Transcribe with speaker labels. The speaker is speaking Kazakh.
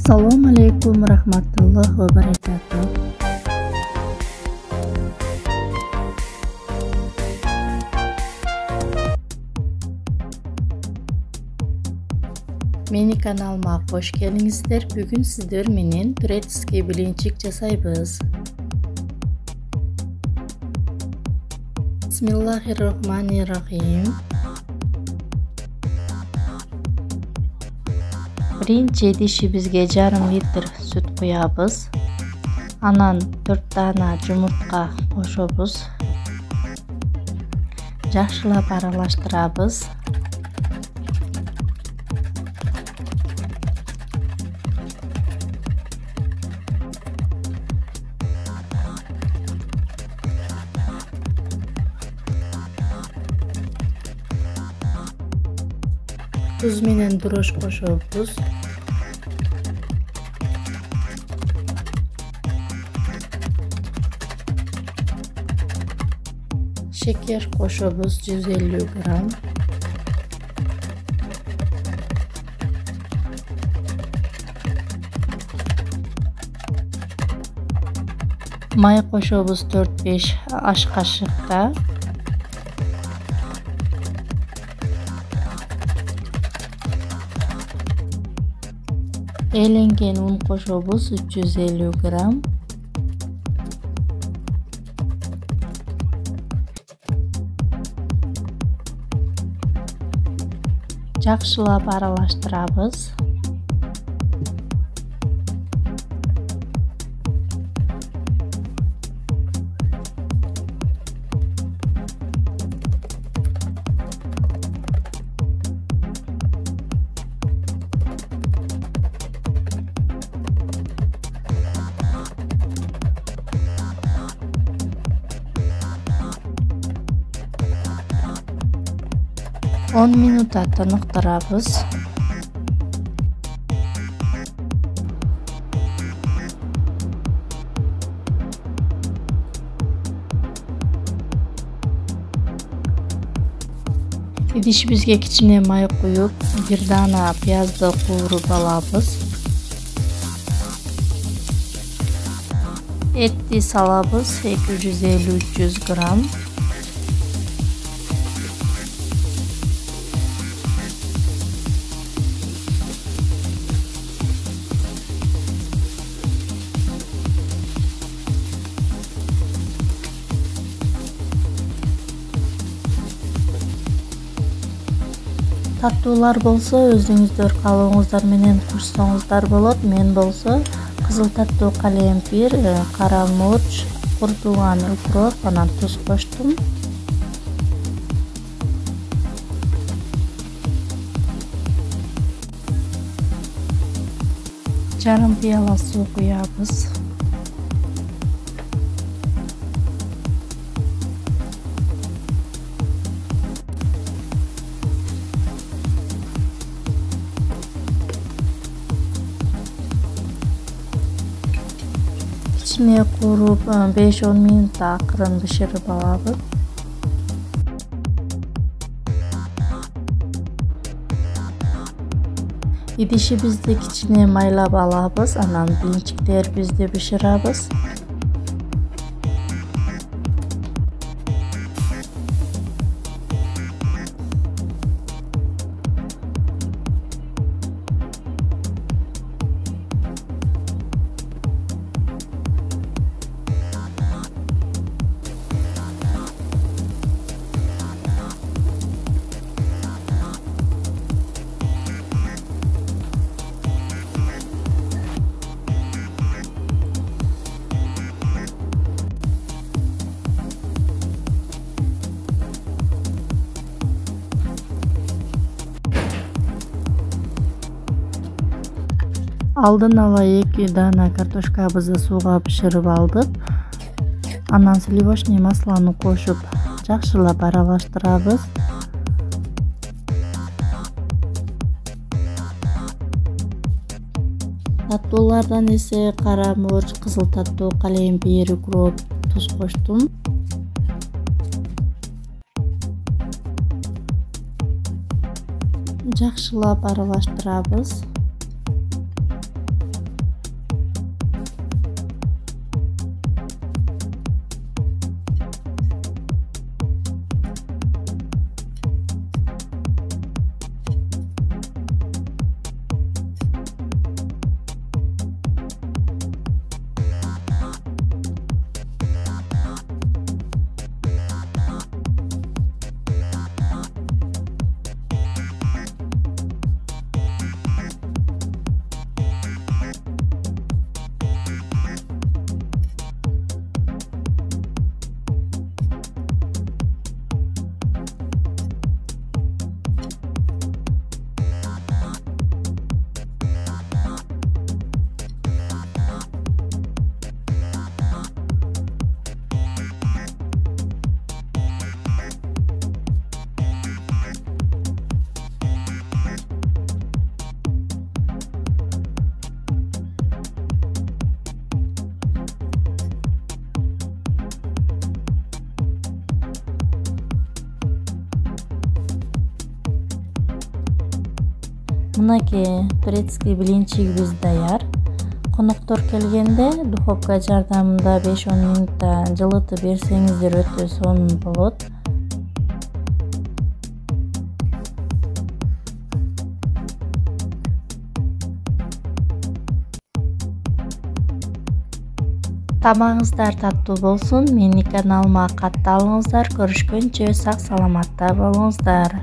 Speaker 1: Assalomu alaykum rahmatullohi va barakatuh. Meni kanalıma hoş geldinizler. Bugün sizler menен turetski bilinçik жасайбыз. Bismillahirrahmanirrahim. Birinchi idishimizga жарым litr süt qo'yamiz. Anan 4 dana yumurta qo'shamiz. Yaxshilab aralashtiramiz. Tuz menen burosh qo'shamiz. Şeker qo'shamiz 150 gram. May qo'shamiz 4-5 osh qoshiqda. Elengen un qo'shamiz 350 gram. Yaxshilab aralashtiramiz. On minutga tiniqtiramiz. Idishimizga kichkina may qo'yib, bir dana piyozni qovurib olamiz. Etni solamiz 250-300 gram. Tаттуулар болсо өзүңүздөр каалооңуздар менен кошсоңуздар болот. Мен болсо кызыл таттуу калемпир, кара мурч, курутулган укроп, анан туз коштум. Жарым пияла суу куябыз. İçine kurup 5-10 minut akırın pişirip alabız. İdişibizde içine maylap alabız. Anan bilinçiklerimizde pişirabız. Алдын ала 2 дана картошкабызды сууга бышырып алдык. Анан сливочный маслону кошуп, жакшылап аралаштырабыз. Таттуулардан эсе кара мурч, кызыл таттуу калемпир, укроп, туз коштум. Жакшылап аралаштырабыз. Мынакей турецкий блинчигибиз даяр. Коноктор келгенде духовка жардамында 5-10 минутта жылытып берсеңиздер өтө сонун болот. Тамагыңыздар таттуу болсун. Менин каналыма катталыңыздар. Көрүшкөнчө сак саламатта болуңуздар.